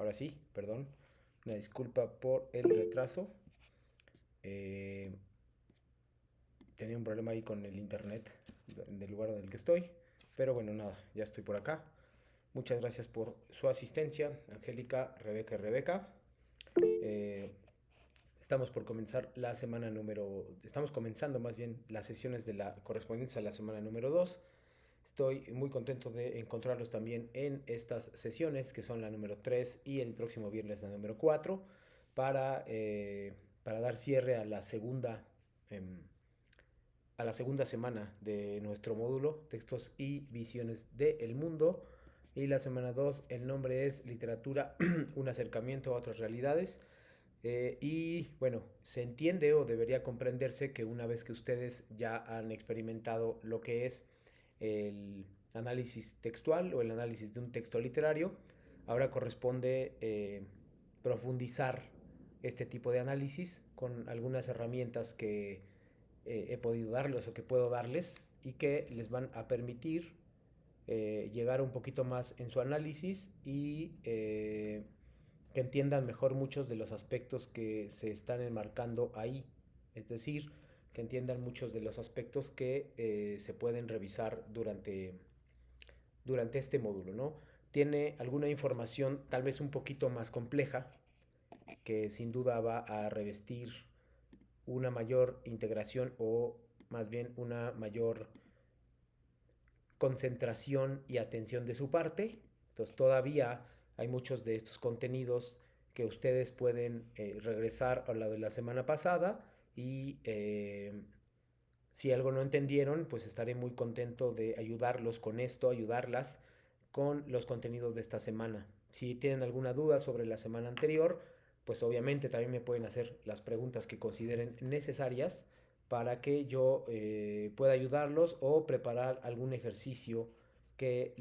Ahora sí, perdón. Una disculpa por el retraso. Eh, Tenía un problema ahí con el internet del lugar en el que estoy. Pero bueno, nada, ya estoy por acá. Muchas gracias por su asistencia, Angélica, Rebeca y Rebeca. Eh, Estamos por comenzar la semana número... Estamos comenzando más bien las sesiones de la correspondientes a la semana número 2. Estoy muy contento de encontrarlos también en estas sesiones, que son la número 3 y el próximo viernes la número 4, para, para dar cierre em, a la segunda semana de nuestro módulo, textos y visiones del mundo. Y la semana 2 el nombre es Literatura, un acercamiento a otras realidades. Y bueno, se entiende o debería comprenderse que una vez que ustedes ya han experimentado lo que es el análisis textual o el análisis de un texto literario, ahora corresponde profundizar este tipo de análisis con algunas herramientas que he podido darles o que puedo darles y que les van a permitir llegar un poquito más en su análisis y que entiendan mejor muchos de los aspectos que se están enmarcando ahí. Es decir, que entiendan muchos de los aspectos que se pueden revisar durante este módulo, ¿no? Tiene alguna información tal vez un poquito más compleja que sin duda va a revestir una mayor integración o más bien una mayor concentración y atención de su parte. Entonces todavía hay muchos de estos contenidos que ustedes pueden regresar a la de la semana pasada y si algo no entendieron, pues estaré muy contento de ayudarlos con esto, ayudarlas con los contenidos de esta semana. Si tienen alguna duda sobre la semana anterior, pues obviamente también me pueden hacer las preguntas que consideren necesarias para que yo pueda ayudarlos o preparar algún ejercicio que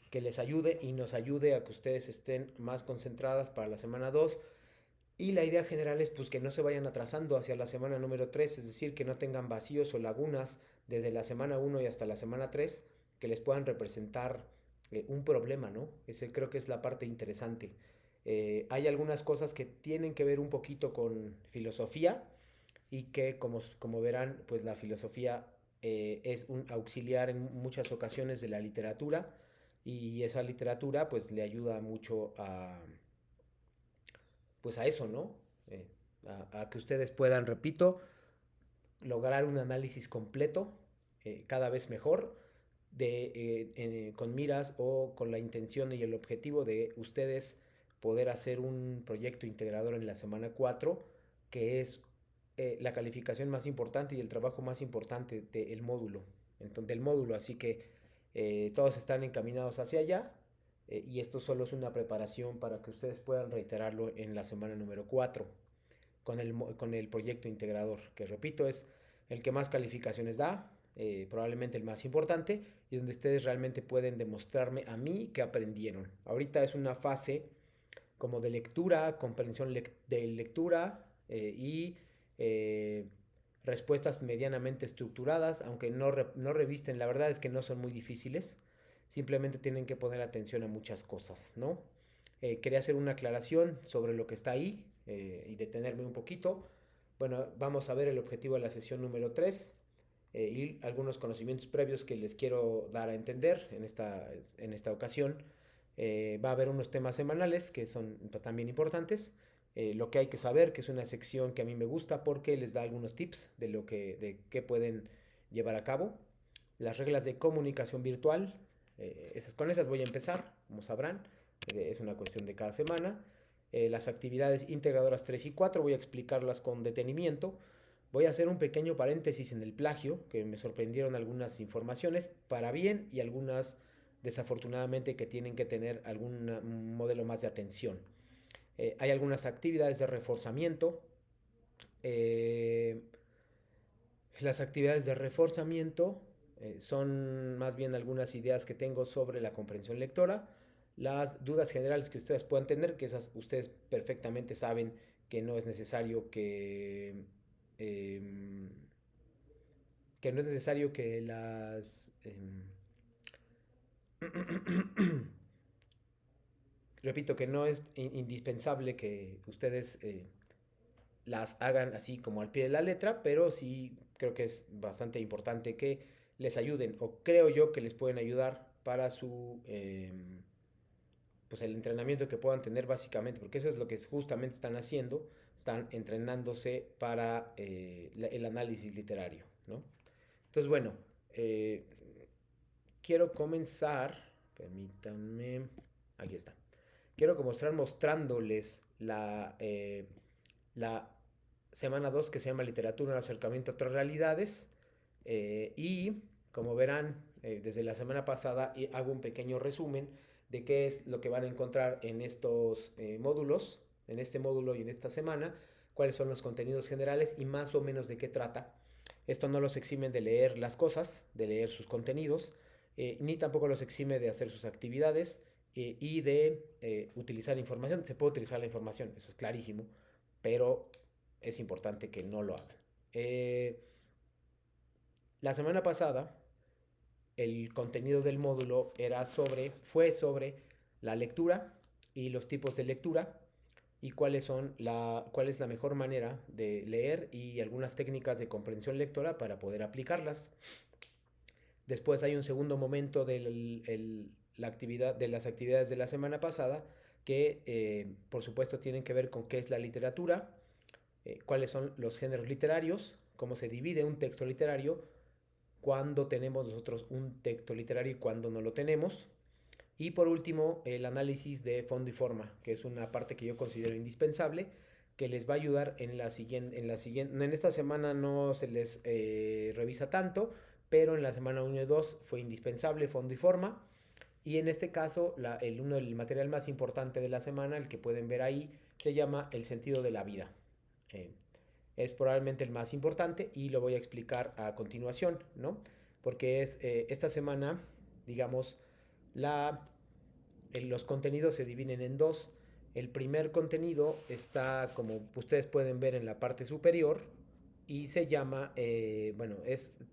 que les ayude y nos ayude a que ustedes estén más concentradas para la semana 2. Y la idea general es pues que no se vayan atrasando hacia la semana número 3, es decir, que no tengan vacíos o lagunas desde la semana 1 y hasta la semana 3 que les puedan representar un problema, ¿no? Ese creo que es la parte interesante. Hay algunas cosas que tienen que ver un poquito con filosofía y que como verán, pues la filosofía es un auxiliar en muchas ocasiones de la literatura y esa literatura pues le ayuda mucho a, pues a eso, ¿no? Eh, a que ustedes puedan, repito, lograr un análisis completo, cada vez mejor, con miras o con la intención y el objetivo de ustedes poder hacer un proyecto integrador en la semana 4 que es la calificación más importante y el trabajo más importante del módulo. Entonces, del módulo, así que todos están encaminados hacia allá y esto solo es una preparación para que ustedes puedan reiterarlo en la semana número 4 con el proyecto integrador, que repito es el que más calificaciones da, probablemente el más importante, y donde ustedes realmente pueden demostrarme a mí que aprendieron. Ahorita es una fase como de lectura, comprensión de lectura y eh, respuestas medianamente estructuradas, aunque no revisten, la verdad es que no son muy difíciles, simplemente tienen que poner atención a muchas cosas, ¿no? Quería hacer una aclaración sobre lo que está ahí y detenerme un poquito. Bueno, vamos a ver el objetivo de la sesión número 3 y algunos conocimientos previos que les quiero dar a entender en esta ocasión. Va a haber unos temas semanales que son también importantes. Lo que hay que saber, que es una sección que a mí me gusta porque les da algunos tips de qué pueden llevar a cabo. Las reglas de comunicación virtual, con esas voy a empezar, como sabrán, es una cuestión de cada semana. Las actividades integradoras 3 y 4 voy a explicarlas con detenimiento. Voy a hacer un pequeño paréntesis en el plagio, que me sorprendieron algunas informaciones para bien y algunas desafortunadamente que tienen que tener algún modelo más de atención. Hay algunas actividades de reforzamiento. Eh, las actividades de reforzamiento son más bien algunas ideas que tengo sobre la comprensión lectora. Las dudas generales que ustedes puedan tener, que esas ustedes perfectamente saben que no es necesario eh, que no es necesario repito que no es indispensable que ustedes las hagan así como al pie de la letra, pero sí creo que es bastante importante que les ayuden, o creo yo que les pueden ayudar para su, pues el entrenamiento que puedan tener básicamente, porque eso es lo que justamente están haciendo, están entrenándose para el análisis literario, ¿no? Entonces, bueno, eh, quiero comenzar, permítanme, aquí está. Quiero comenzar mostrándoles la semana 2 que se llama Literatura, un acercamiento a otras realidades. Y como verán, desde la semana pasada hago un pequeño resumen de qué es lo que van a encontrar en estos módulos, en este módulo y en esta semana, cuáles son los contenidos generales y más o menos de qué trata. Esto no los exime de leer las cosas, de leer sus contenidos, ni tampoco los exime de hacer sus actividades y de utilizar información. Se puede utilizar la información, eso es clarísimo, pero es importante que no lo hagan. La semana pasada, el contenido del módulo fue sobre la lectura y los tipos de lectura y cuál es la mejor manera de leer y algunas técnicas de comprensión lectora para poder aplicarlas. Después hay un segundo momento de las actividades de la semana pasada que por supuesto tienen que ver con qué es la literatura, cuáles son los géneros literarios, cómo se divide un texto literario, cuándo tenemos nosotros un texto literario y cuándo no lo tenemos. Y por último, el análisis de fondo y forma, que es una parte que yo considero indispensable, que les va a ayudar en esta semana no se les revisa tanto, pero en la semana 1 y 2 fue indispensable fondo y forma. Y en este caso, el material más importante de la semana, el que pueden ver ahí, se llama El sentido de la vida. Eh, es probablemente el más importante y lo voy a explicar a continuación, ¿no? Porque esta semana, digamos, los contenidos se dividen en dos. El primer contenido está, como ustedes pueden ver, en la parte superior y se llama,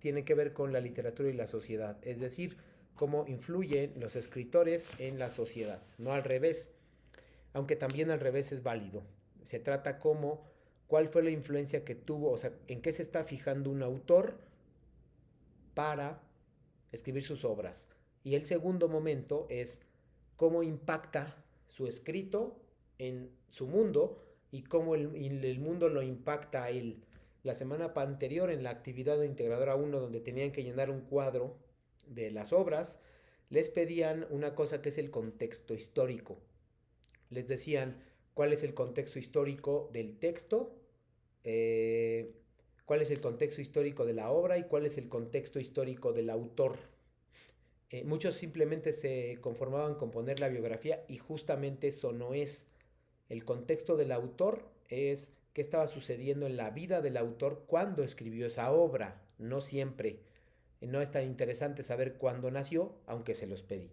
tiene que ver con la literatura y la sociedad, es decir, cómo influyen los escritores en la sociedad, no al revés, aunque también al revés es válido. Se trata como cuál fue la influencia que tuvo, o sea, en qué se está fijando un autor para escribir sus obras. Y el segundo momento es cómo impacta su escrito en su mundo y cómo el mundo lo impacta a él. La semana anterior, en la actividad de Integradora 1, donde tenían que llenar un cuadro de las obras, les pedían una cosa que es el contexto histórico. Les decían cuál es el contexto histórico del texto, eh, cuál es el contexto histórico de la obra y cuál es el contexto histórico del autor. Muchos simplemente se conformaban con poner la biografía y justamente eso no es. El contexto del autor es qué estaba sucediendo en la vida del autor cuando escribió esa obra, no siempre. No es tan interesante saber cuándo nació, aunque se los pedí.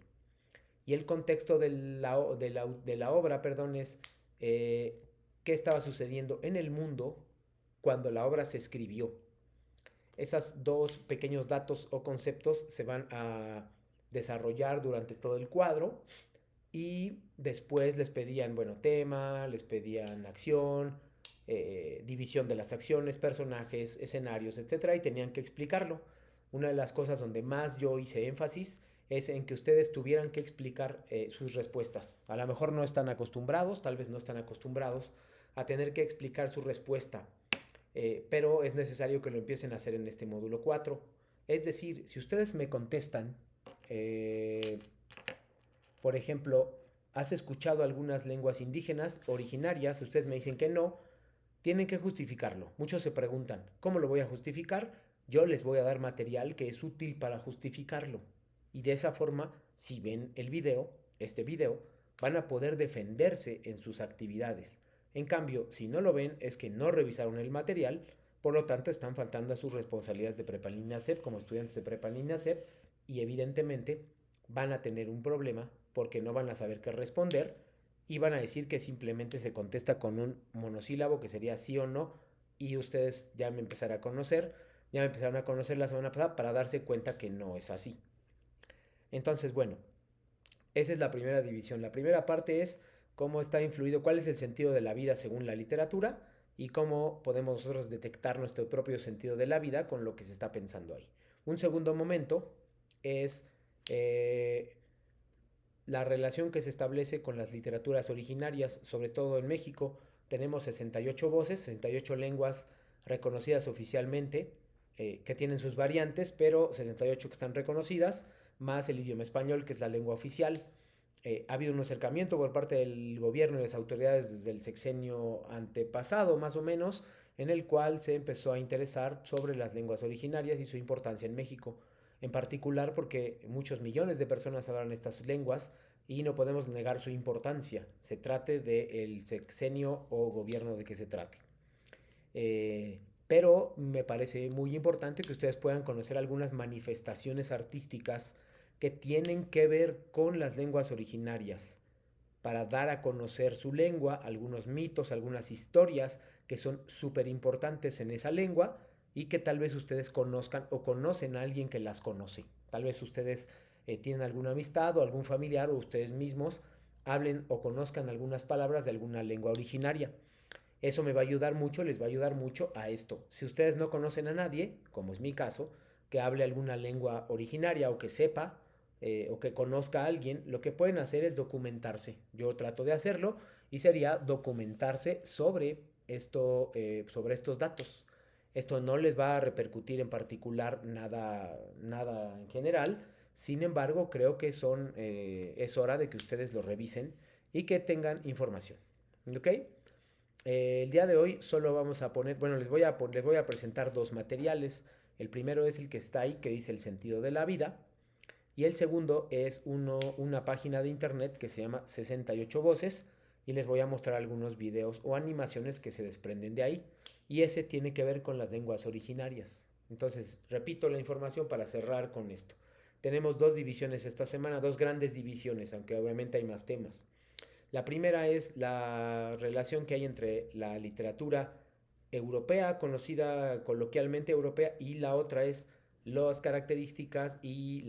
Y el contexto de la obra, perdón, es qué estaba sucediendo en el mundo cuando la obra se escribió. Esos dos pequeños datos o conceptos se van a desarrollar durante todo el cuadro y después les pedían, bueno, tema, les pedían acción, división de las acciones, personajes, escenarios, etcétera, y tenían que explicarlo. Una de las cosas donde más yo hice énfasis es en que ustedes tuvieran que explicar sus respuestas. A lo mejor no están acostumbrados, tal vez no están acostumbrados a tener que explicar su respuesta, pero es necesario que lo empiecen a hacer en este módulo 4. Es decir, si ustedes me contestan, eh, por ejemplo, ¿has escuchado algunas lenguas indígenas originarias? Ustedes me dicen que no, tienen que justificarlo. Muchos se preguntan, ¿cómo lo voy a justificar? Yo les voy a dar material que es útil para justificarlo. Y de esa forma, si ven este video, van a poder defenderse en sus actividades. En cambio, si no lo ven, es que no revisaron el material, por lo tanto están faltando a sus responsabilidades de prepa línea CEP como estudiantes de prepa línea CEP y evidentemente van a tener un problema porque no van a saber qué responder y van a decir que simplemente se contesta con un monosílabo que sería sí o no y ustedes ya me empezaron a conocer la semana pasada para darse cuenta que no es así. Entonces, bueno, Esa es la primera división. La primera parte es cómo está influido, cuál es el sentido de la vida según la literatura y cómo podemos nosotros detectar nuestro propio sentido de la vida con lo que se está pensando ahí. Un segundo momento es la relación que se establece con las literaturas originarias, sobre todo en México. Tenemos 68 voces, 68 lenguas reconocidas oficialmente, que tienen sus variantes, pero 68 que están reconocidas, más el idioma español, que es la lengua oficial. Ha habido un acercamiento por parte del gobierno y de las autoridades desde el sexenio antepasado, más o menos, en el cual se empezó a interesar sobre las lenguas originarias y su importancia en México, en particular porque muchos millones de personas hablan estas lenguas y no podemos negar su importancia, se trate del sexenio o gobierno de que se trate. Pero me parece muy importante que ustedes puedan conocer algunas manifestaciones artísticas que tienen que ver con las lenguas originarias, para dar a conocer su lengua, algunos mitos, algunas historias que son súper importantes en esa lengua y que tal vez ustedes conozcan o conocen a alguien que las conoce. Tal vez ustedes tienen alguna amistad o algún familiar o ustedes mismos hablen o conozcan algunas palabras de alguna lengua originaria. Eso me va a ayudar mucho, les va a ayudar mucho a esto. Si ustedes no conocen a nadie, como es mi caso, que hable alguna lengua originaria o que sepa o que conozca a alguien, lo que pueden hacer es documentarse. Yo trato de hacerlo y sería documentarse sobre estos datos. Esto no les va a repercutir en particular nada en general. Sin embargo, creo que es hora de que ustedes lo revisen y que tengan información. ¿Ok? El día de hoy solo vamos a poner, bueno, les voy a presentar dos materiales. El primero es el que está ahí, que dice el sentido de la vida. Y el segundo es una página de internet que se llama 68 Voces. Y les voy a mostrar algunos videos o animaciones que se desprenden de ahí. Y ese tiene que ver con las lenguas originarias. Entonces, repito la información para cerrar con esto. Tenemos dos divisiones esta semana, dos grandes divisiones, aunque obviamente hay más temas. La primera es la relación que hay entre la literatura europea, conocida coloquialmente europea, y la otra es las características y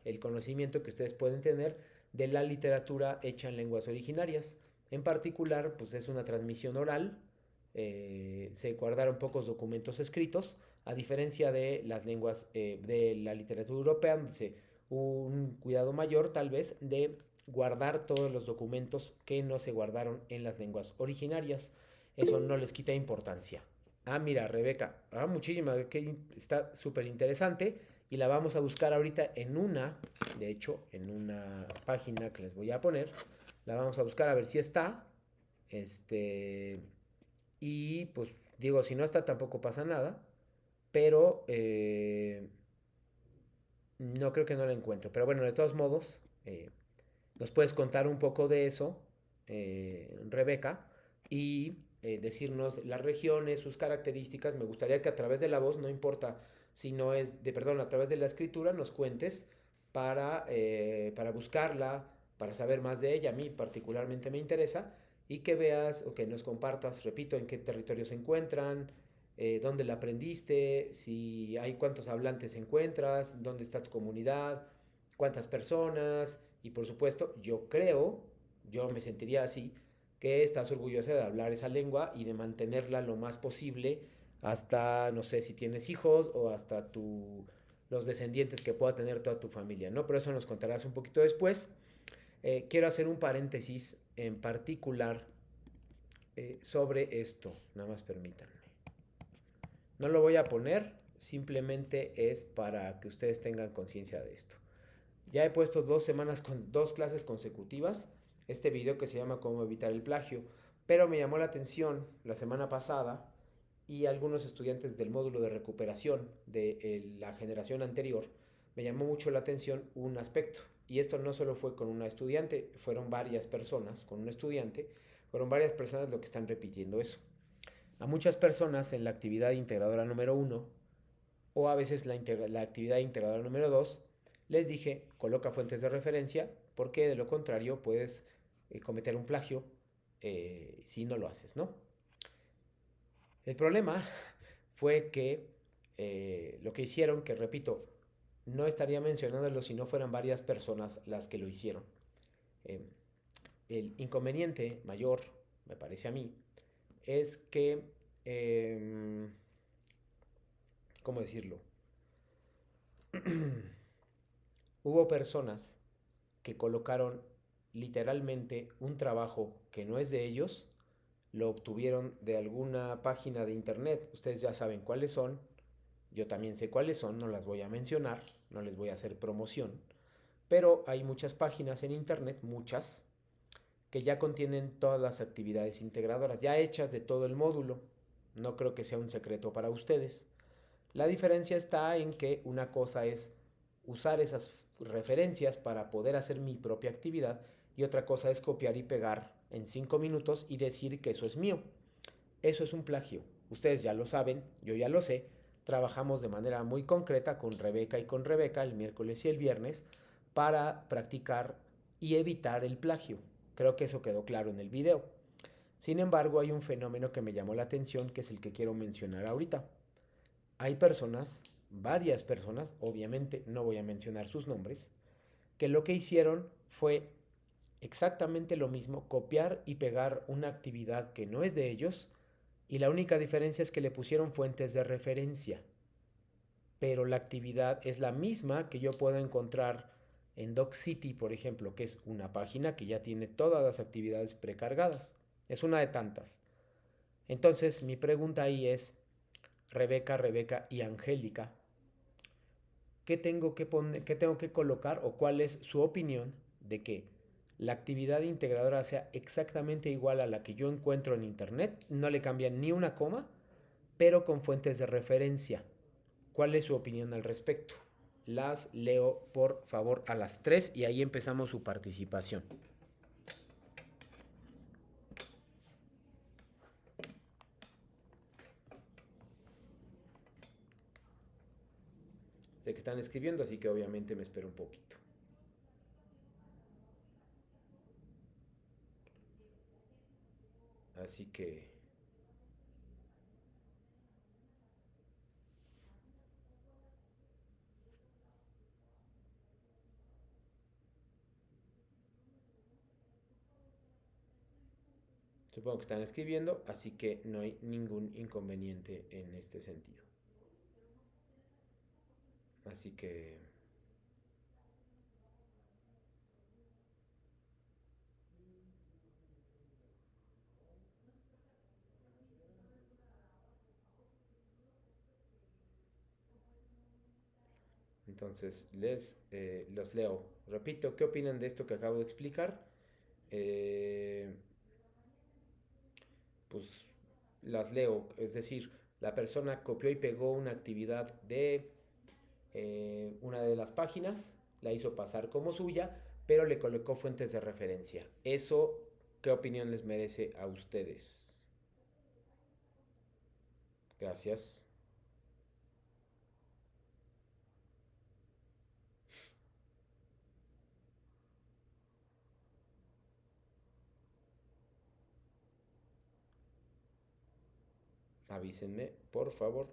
el conocimiento que ustedes pueden tener de la literatura hecha en lenguas originarias. En particular, pues es una transmisión oral, se guardaron pocos documentos escritos, a diferencia de las lenguas de la literatura europea, donde se un cuidado mayor tal vez de guardar todos los documentos que no se guardaron en las lenguas originarias. Eso no les quita importancia. Ah, mira, Rebeca. Ah, muchísimas. Que está súper interesante. Y la vamos a buscar ahorita de hecho, en una página que les voy a poner. La vamos a buscar a ver si está. Este. Y pues digo, si no está tampoco pasa nada. Pero no creo que no la encuentro. Pero bueno, de todos modos, nos puedes contar un poco de eso, Rebeca, y decirnos las regiones, sus características. Me gustaría que a través de la voz, no importa si no es perdón, a través de la escritura, nos cuentes para buscarla, para saber más de ella. A mí particularmente me interesa y que veas o que nos compartas, repito, en qué territorio se encuentran, dónde la aprendiste, si hay cuántos hablantes encuentras, dónde está tu comunidad, cuántas personas y por supuesto yo me sentiría así, que estás orgullosa de hablar esa lengua y de mantenerla lo más posible hasta, no sé, si tienes hijos o hasta los descendientes que pueda tener toda tu familia, ¿no? Pero eso nos contarás un poquito después. Quiero hacer un paréntesis en particular sobre esto, nada más permítanme. No lo voy a poner, simplemente es para que ustedes tengan conciencia de esto. Ya he puesto 2 semanas con 2 clases consecutivas este video que se llama Cómo evitar el plagio, pero me llamó la atención la semana pasada y algunos estudiantes del módulo de recuperación de la generación anterior me llamó mucho la atención un aspecto. Y esto no solo fue con una estudiante, fueron varias personas, con un estudiante, fueron varias personas lo que están repitiendo eso. A muchas personas en la actividad integradora número 1 o a veces la actividad integradora número 2 les dije, coloca fuentes de referencia, porque de lo contrario puedes cometer un plagio si no lo haces, ¿no? El problema fue que lo que hicieron, que repito, no estaría mencionándolo si no fueran varias personas las que lo hicieron. Eh, el inconveniente mayor, me parece a mí, es que, eh, ¿cómo decirlo? Hubo personas que colocaron literalmente un trabajo que no es de ellos, lo obtuvieron de alguna página de internet. Ustedes ya saben cuáles son, yo también sé cuáles son, no las voy a mencionar, no les voy a hacer promoción, pero hay muchas páginas en internet, muchas, que ya contienen todas las actividades integradoras, ya hechas de todo el módulo. No creo que sea un secreto para ustedes. La diferencia está en que una cosa es usar esas referencias para poder hacer mi propia actividad y otra cosa es copiar y pegar en 5 minutos y decir que eso es mío. Eso es un plagio. Ustedes ya lo saben, yo ya lo sé. Trabajamos de manera muy concreta con Rebeca y con Rebeca el miércoles y el viernes para practicar y evitar el plagio. Creo que eso quedó claro en el video. Sin embargo, hay un fenómeno que me llamó la atención, que es el que quiero mencionar ahorita. Hay personas, varias personas, obviamente no voy a mencionar sus nombres, que lo que hicieron fue exactamente lo mismo, copiar y pegar una actividad que no es de ellos, y la única diferencia es que le pusieron fuentes de referencia, pero la actividad es la misma que yo puedo encontrar en DocCity, por ejemplo, que es una página que ya tiene todas las actividades precargadas. Es una de tantas. Entonces, mi pregunta ahí es, Rebeca y Angélica, ¿qué tengo que poner, qué tengo que colocar o cuál es su opinión de que la actividad integradora sea exactamente igual a la que yo encuentro en internet, no le cambian ni una coma, pero con fuentes de referencia? ¿Cuál es su opinión al respecto? Las leo por favor a las 3 y ahí empezamos su participación. Sé que están escribiendo, así que obviamente me espero un poquito. Así que supongo que están escribiendo, así que no hay ningún inconveniente en este sentido. Así que entonces los leo. Repito, ¿qué opinan de esto que acabo de explicar? Eh, pues las leo. Es decir, la persona copió y pegó una actividad de una de las páginas, la hizo pasar como suya, pero le colocó fuentes de referencia. Eso, ¿qué opinión les merece a ustedes? Gracias. Avísenme, por favor.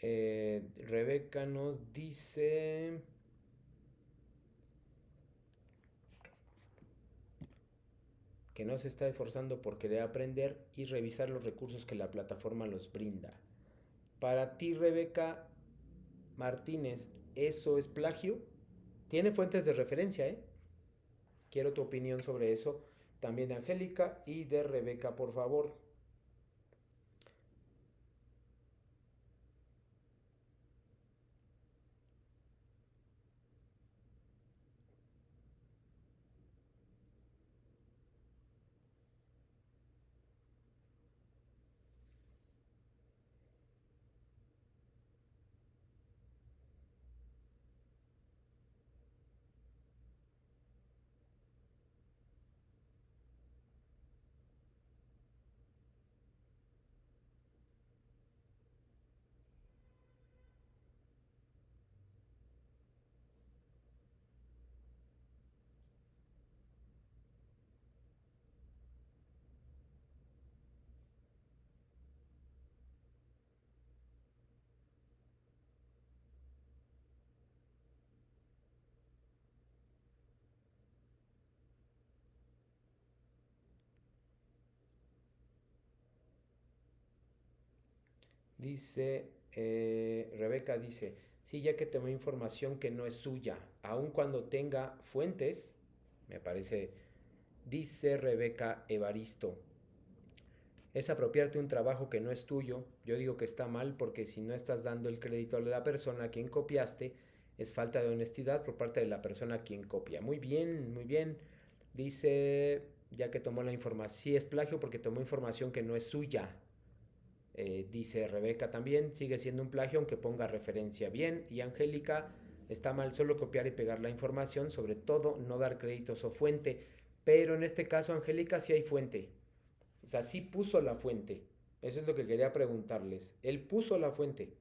Rebeca nos dice que no se está esforzando por querer aprender y revisar los recursos que la plataforma los brinda. Para ti, Rebeca Martínez, ¿eso es plagio? Tiene fuentes de referencia, ¿eh? Quiero tu opinión sobre eso. También de Angélica y de Rebeca, por favor. Dice, Rebeca dice, sí, ya que tomó información que no es suya, aun cuando tenga fuentes, me parece, dice Rebeca Evaristo, es apropiarte un trabajo que no es tuyo. Yo digo que está mal porque si no estás dando el crédito a la persona a quien copiaste, es falta de honestidad por parte de la persona a quien copia. Muy bien, muy bien. Dice, ya que tomó la información, sí es plagio porque tomó información que no es suya. Dice Rebeca también, sigue siendo un plagio aunque ponga referencia. Bien, y Angélica, está mal solo copiar y pegar la información, sobre todo no dar créditos o fuente. Pero en este caso, Angélica, sí hay fuente. O sea, sí puso la fuente. Eso es lo que quería preguntarles. Él puso la fuente.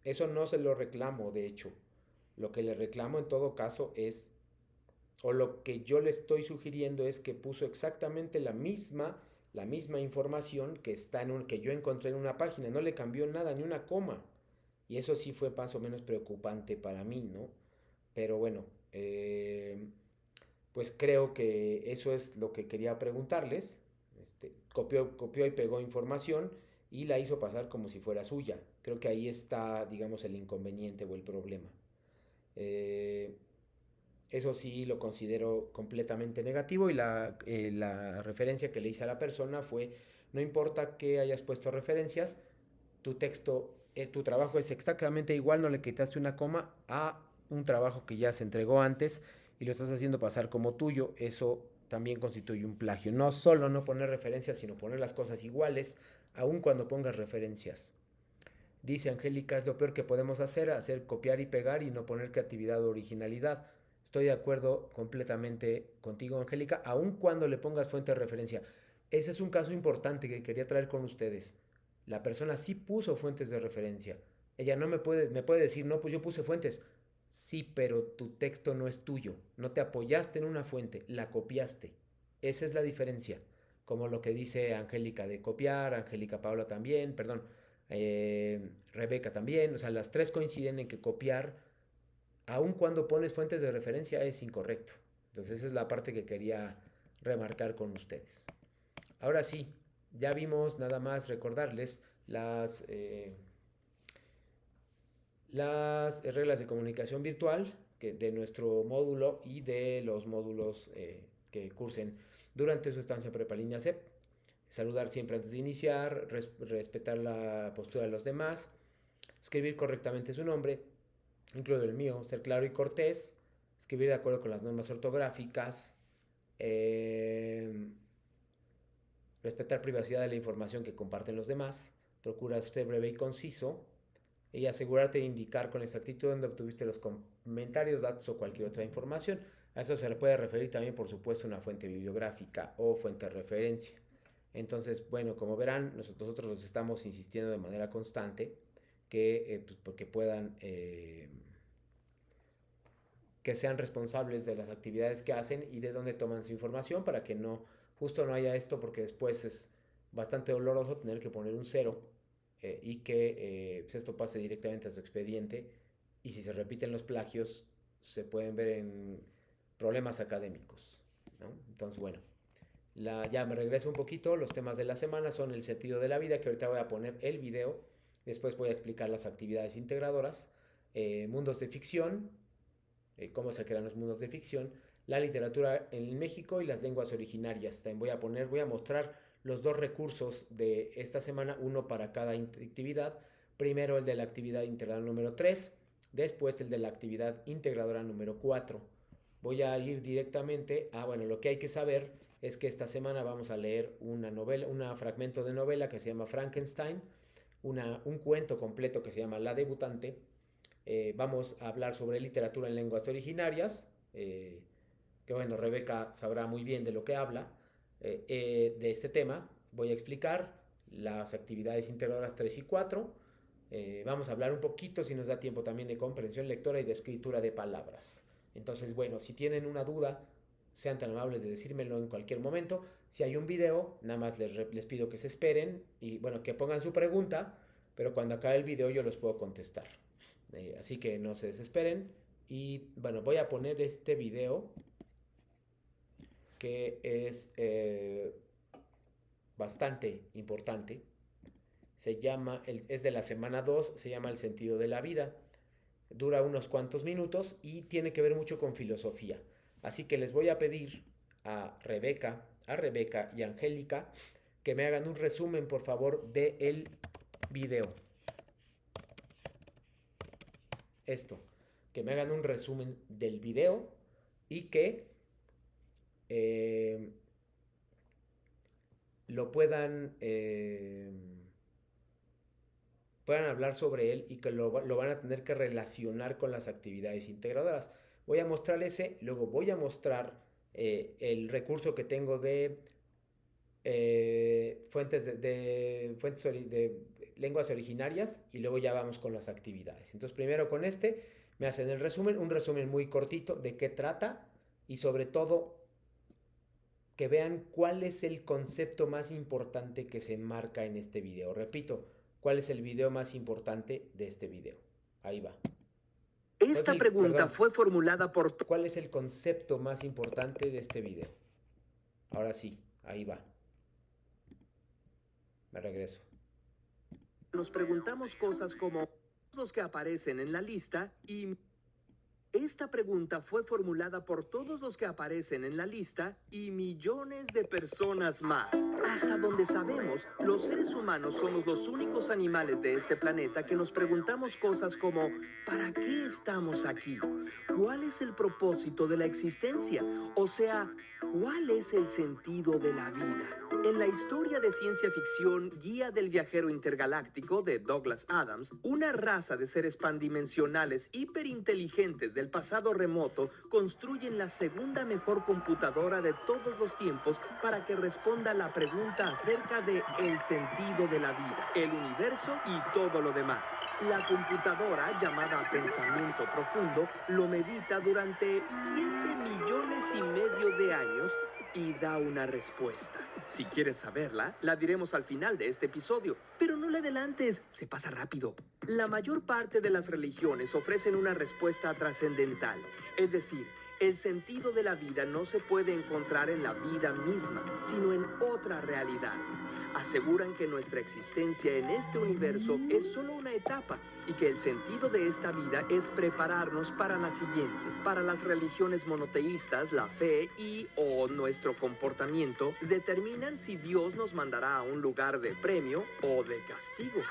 Eso no se lo reclamo, de hecho. Lo que le reclamo en todo caso es, o lo que yo le estoy sugiriendo es que puso exactamente la misma información que está que yo encontré en una página. No le cambió nada, ni una coma. Y eso sí fue más o menos preocupante para mí, ¿no? Pero bueno, pues creo que eso es lo que quería preguntarles. Copió y pegó información y la hizo pasar como si fuera suya. Creo que ahí está, digamos, el inconveniente o el problema. Eh, Eso sí lo considero completamente negativo y la referencia que le hice a la persona fue, no importa que hayas puesto referencias, tu texto es tu trabajo es exactamente igual, no le quitaste una coma a un trabajo que ya se entregó antes y lo estás haciendo pasar como tuyo. Eso también constituye un plagio. No solo no poner referencias, sino poner las cosas iguales, aun cuando pongas referencias. Dice Angélica, es lo peor que podemos hacer copiar y pegar y no poner creatividad o originalidad. Estoy de acuerdo completamente contigo, Angélica, aun cuando le pongas fuente de referencia. Ese es un caso importante que quería traer con ustedes. La persona sí puso fuentes de referencia. Ella no me puede decir, no, pues yo puse fuentes. Sí, pero tu texto no es tuyo. No te apoyaste en una fuente, la copiaste. Esa es la diferencia. Como lo que dice Angélica de copiar, Angélica Paula también, perdón, Rebeca también. O sea, las tres coinciden en que copiar, aun cuando pones fuentes de referencia, es incorrecto. Entonces, esa es la parte que quería remarcar con ustedes. Ahora sí, ya vimos nada más recordarles las reglas de comunicación virtual de nuestro módulo y de los módulos que cursen durante su estancia prepa línea CEP. Saludar siempre antes de iniciar, respetar la postura de los demás, escribir correctamente su nombre, incluido el mío, ser claro y cortés, escribir de acuerdo con las normas ortográficas, eh, respetar privacidad de la información que comparten los demás, procura ser breve y conciso, y asegurarte de indicar con exactitud dónde obtuviste los comentarios, datos o cualquier otra información. A eso se le puede referir también, por supuesto, una fuente bibliográfica o fuente de referencia. Entonces, bueno, como verán, nosotros los estamos insistiendo de manera constante que, pues, porque puedan, que sean responsables de las actividades que hacen y de dónde toman su información para que no, justo no haya esto, porque después es bastante doloroso tener que poner un cero y que pues esto pase directamente a su expediente, y si se repiten los plagios se pueden ver en problemas académicos, ¿no? Entonces, bueno, ya me regreso un poquito. Los temas de la semana son el sentido de la vida, que ahorita voy a poner el video. Después voy a explicar las actividades integradoras, mundos de ficción, cómo se crean los mundos de ficción, la literatura en México y las lenguas originarias. También voy a mostrar los dos recursos de esta semana, uno para cada actividad. Primero el de la actividad integradora número 3, después el de la actividad integradora número 4. Voy a ir directamente a, bueno, lo que hay que saber es que esta semana vamos a leer una novela, un fragmento de novela que se llama Frankenstein, un cuento completo que se llama La Debutante. Vamos a hablar sobre literatura en lenguas originarias, que bueno, Rebeca sabrá muy bien de lo que habla. De este tema voy a explicar las actividades integradoras 3 y 4. Vamos a hablar un poquito, si nos da tiempo, también de comprensión lectora y de escritura de palabras. Entonces, bueno, si tienen una duda, sean tan amables de decírmelo en cualquier momento. Si hay un video, nada más les pido que se esperen y, bueno, que pongan su pregunta, pero cuando acabe el video yo los puedo contestar. Así que no se desesperen. Y, bueno, voy a poner este video que es bastante importante. Se llama, es de la semana 2, se llama El sentido de la vida. Dura unos cuantos minutos y tiene que ver mucho con filosofía. Así que les voy a pedir a Rebeca y a Angélica que me hagan un resumen, por favor, del video. Que me hagan un resumen del video y que lo puedan hablar sobre él y que lo van a tener que relacionar con las actividades integradoras. Voy a mostrar ese, luego voy a mostrar el recurso que tengo de fuentes de lenguas originarias, y luego ya vamos con las actividades. Entonces, primero con este me hacen el resumen, un resumen muy cortito de qué trata, y sobre todo que vean cuál es el concepto más importante que se enmarca en este video. Repito, ¿cuál es el video más importante de este video? Ahí va. Esta pregunta fue formulada por... ¿Cuál es el concepto más importante de este video? Ahora sí, ahí va. Me regreso. Nos preguntamos cosas como los que aparecen en la lista y... Esta pregunta fue formulada por todos los que aparecen en la lista y millones de personas más. Hasta donde sabemos, los seres humanos somos los únicos animales de este planeta que nos preguntamos cosas como ¿para qué estamos aquí? ¿Cuál es el propósito de la existencia? O sea, ¿cuál es el sentido de la vida? En la historia de ciencia ficción Guía del Viajero Intergaláctico de Douglas Adams, una raza de seres pandimensionales hiperinteligentes del pasado remoto construyen la segunda mejor computadora de todos los tiempos para que responda a la pregunta acerca de el sentido de la vida, el universo y todo lo demás. La computadora, llamada Pensamiento Profundo, lo medita durante 7,5 millones de años y da una respuesta. Si quieres saberla, la diremos al final de este episodio, pero no le adelantes, se pasa rápido. La mayor parte de las religiones ofrecen una respuesta trascendental, es decir, el sentido de la vida no se puede encontrar en la vida misma, sino en otra realidad. Aseguran que nuestra existencia en este universo es solo una etapa y que el sentido de esta vida es prepararnos para la siguiente. Para las religiones monoteístas, la fe o nuestro comportamiento determinan si Dios nos mandará a un lugar de premio o de castigo.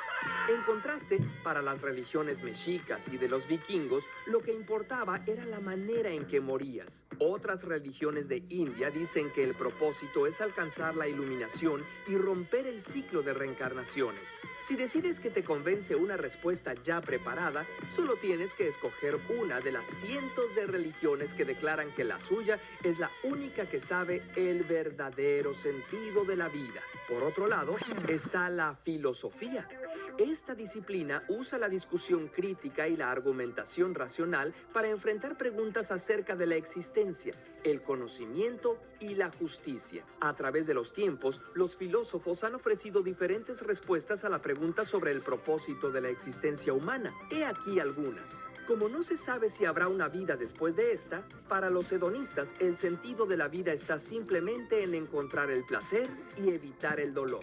En contraste, para las religiones mexicas y de los vikingos, lo que importaba era la manera en que morías. Otras religiones de India dicen que el propósito es alcanzar la iluminación y romper el ciclo de reencarnaciones. Si decides que te convence una respuesta ya preparada, solo tienes que escoger una de las cientos de religiones que declaran que la suya es la única que sabe el verdadero sentido de la vida. Por otro lado, está la filosofía. Esta disciplina usa la discusión crítica y la argumentación racional para enfrentar preguntas acerca de la existencia, el conocimiento y la justicia. A través de los tiempos, los filósofos han ofrecido diferentes respuestas a la pregunta sobre el propósito de la existencia humana. He aquí algunas. Como no se sabe si habrá una vida después de esta, para los hedonistas el sentido de la vida está simplemente en encontrar el placer y evitar el dolor.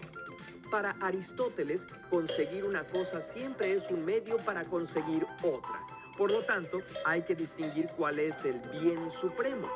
Para Aristóteles, conseguir una cosa siempre es un medio para conseguir otra. Por lo tanto, hay que distinguir cuál es el bien supremo.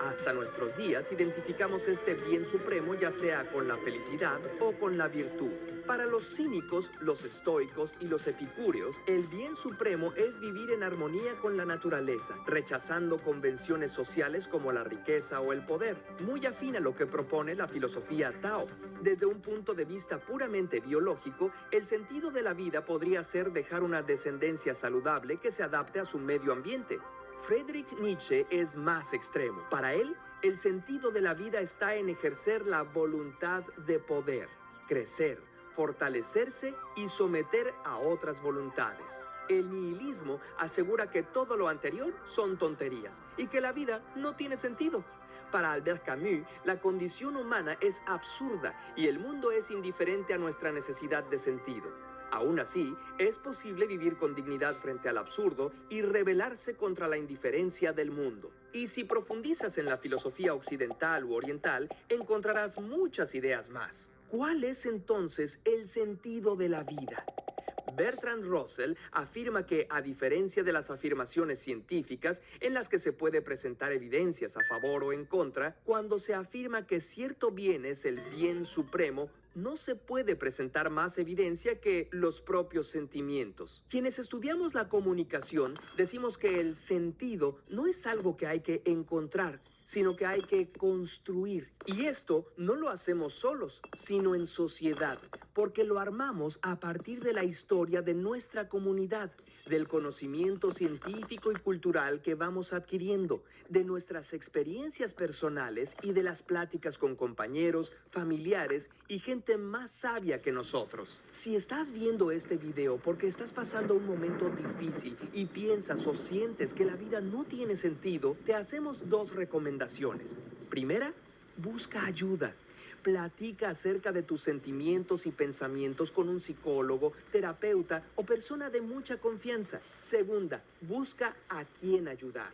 Hasta nuestros días identificamos este bien supremo ya sea con la felicidad o con la virtud. Para los cínicos, los estoicos y los epicúreos, el bien supremo es vivir en armonía con la naturaleza, rechazando convenciones sociales como la riqueza o el poder, muy afín a lo que propone la filosofía Tao. Desde un punto de vista puramente biológico, el sentido de la vida podría ser dejar una descendencia saludable que se adapte a su medio ambiente. Friedrich Nietzsche es más extremo. Para él, el sentido de la vida está en ejercer la voluntad de poder, crecer, fortalecerse y someter a otras voluntades. El nihilismo asegura que todo lo anterior son tonterías y que la vida no tiene sentido. Para Albert Camus, la condición humana es absurda y el mundo es indiferente a nuestra necesidad de sentido. Aún así, es posible vivir con dignidad frente al absurdo y rebelarse contra la indiferencia del mundo. Y si profundizas en la filosofía occidental u oriental, encontrarás muchas ideas más. ¿Cuál es entonces el sentido de la vida? Bertrand Russell afirma que, a diferencia de las afirmaciones científicas en las que se puede presentar evidencias a favor o en contra, cuando se afirma que cierto bien es el bien supremo, no se puede presentar más evidencia que los propios sentimientos. Quienes estudiamos la comunicación decimos que el sentido no es algo que hay que encontrar, sino que hay que construir. Y esto no lo hacemos solos, sino en sociedad, porque lo armamos a partir de la historia de nuestra comunidad, del conocimiento científico y cultural que vamos adquiriendo, de nuestras experiencias personales y de las pláticas con compañeros, familiares y gente más sabia que nosotros. Si estás viendo este video porque estás pasando un momento difícil y piensas o sientes que la vida no tiene sentido, te hacemos dos recomendaciones. Primera, busca ayuda. Platica acerca de tus sentimientos y pensamientos con un psicólogo, terapeuta o persona de mucha confianza. Segunda, busca a quién ayudar.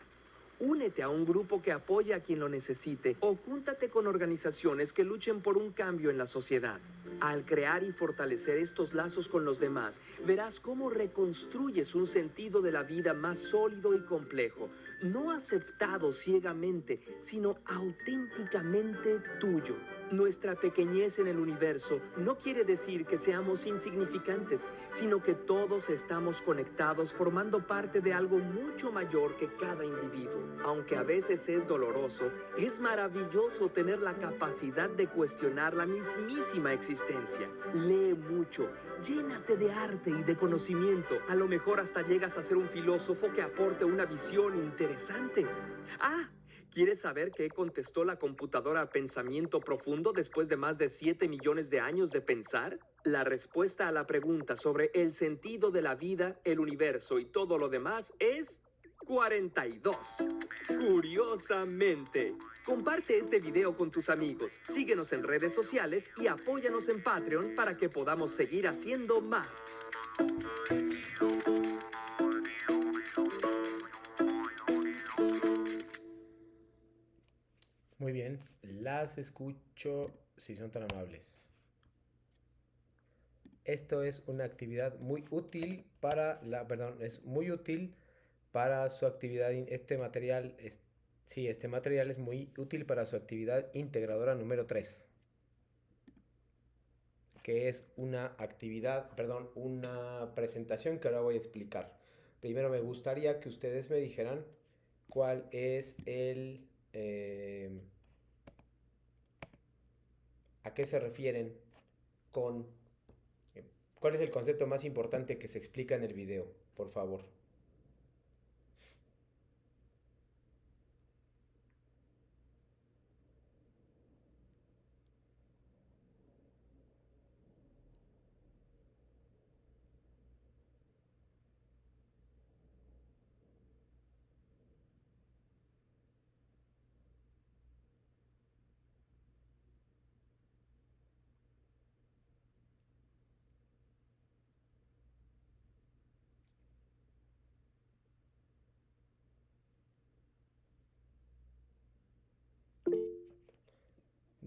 Únete a un grupo que apoye a quien lo necesite o júntate con organizaciones que luchen por un cambio en la sociedad. Al crear y fortalecer estos lazos con los demás, verás cómo reconstruyes un sentido de la vida más sólido y complejo, no aceptado ciegamente, sino auténticamente tuyo. Nuestra pequeñez en el universo no quiere decir que seamos insignificantes, sino que todos estamos conectados formando parte de algo mucho mayor que cada individuo. Aunque a veces es doloroso, es maravilloso tener la capacidad de cuestionar la mismísima existencia. Lee mucho, llénate de arte y de conocimiento. A lo mejor hasta llegas a ser un filósofo que aporte una visión interesante. ¿Quieres saber qué contestó la computadora Pensamiento Profundo después de más de 7 millones de años de pensar? La respuesta a la pregunta sobre el sentido de la vida, el universo y todo lo demás es 42. Curiosamente. Comparte este video con tus amigos, síguenos en redes sociales y apóyanos en Patreon para que podamos seguir haciendo más. Muy bien, las escucho si son tan amables. Esto es una actividad muy útil para es muy útil para su actividad. Este material es muy útil para su actividad integradora número 3, que es una presentación que ahora voy a explicar. Primero me gustaría que ustedes me dijeran cuál es a qué se refieren con cuál es el concepto más importante que se explica en el video, por favor.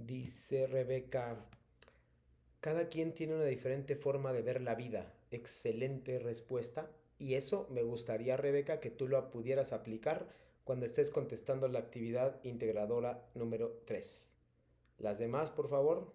Dice Rebeca, cada quien tiene una diferente forma de ver la vida. Excelente respuesta. Y eso me gustaría, Rebeca, que tú lo pudieras aplicar cuando estés contestando la actividad integradora número 3. Las demás, por favor.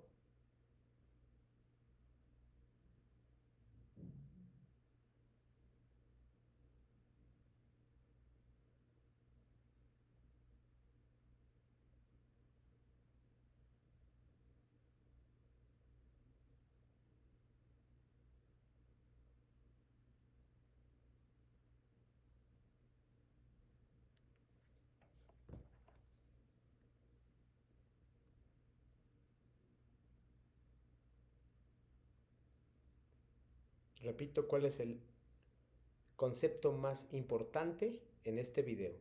Repito, ¿cuál es el concepto más importante en este video?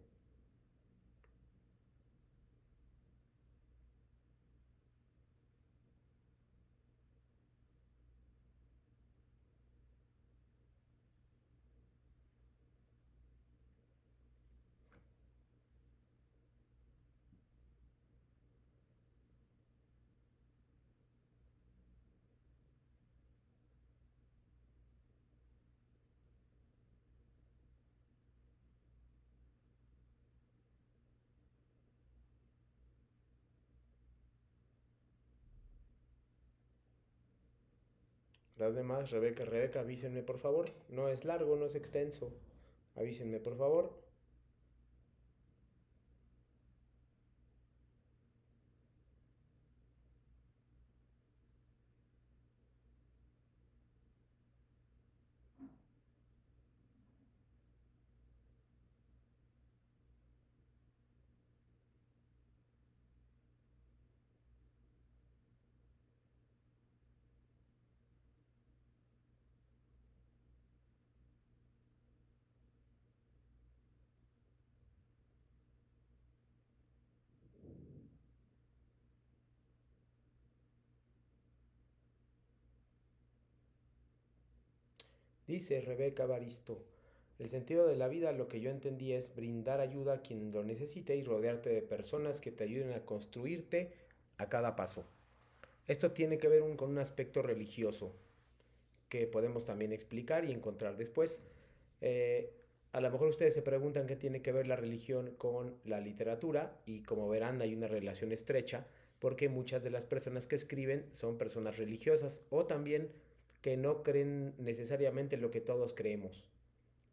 Las demás, Rebeca, avísenme por favor. No es largo, no es extenso. Avísenme por favor. Dice Rebeca Baristo, el sentido de la vida, lo que yo entendí, es brindar ayuda a quien lo necesite y rodearte de personas que te ayuden a construirte a cada paso. Esto tiene que ver con un aspecto religioso que podemos también explicar y encontrar después. Eh, a lo mejor ustedes se preguntan qué tiene que ver la religión con la literatura y como verán hay una relación estrecha porque muchas de las personas que escriben son personas religiosas o también que no creen necesariamente lo que todos creemos.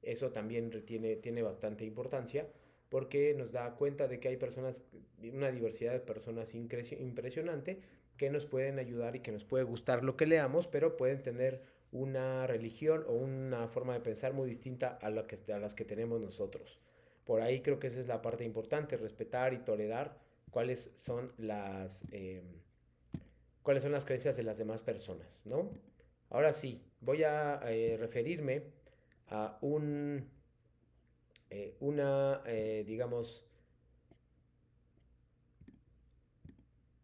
Eso también tiene bastante importancia porque nos da cuenta de que hay personas, una diversidad de personas impresionante que nos pueden ayudar y que nos puede gustar lo que leamos, pero pueden tener una religión o una forma de pensar muy distinta a las que tenemos nosotros. Por ahí creo que esa es la parte importante, respetar y tolerar cuáles son las creencias de las demás personas, ¿no? Ahora sí, voy a referirme a digamos,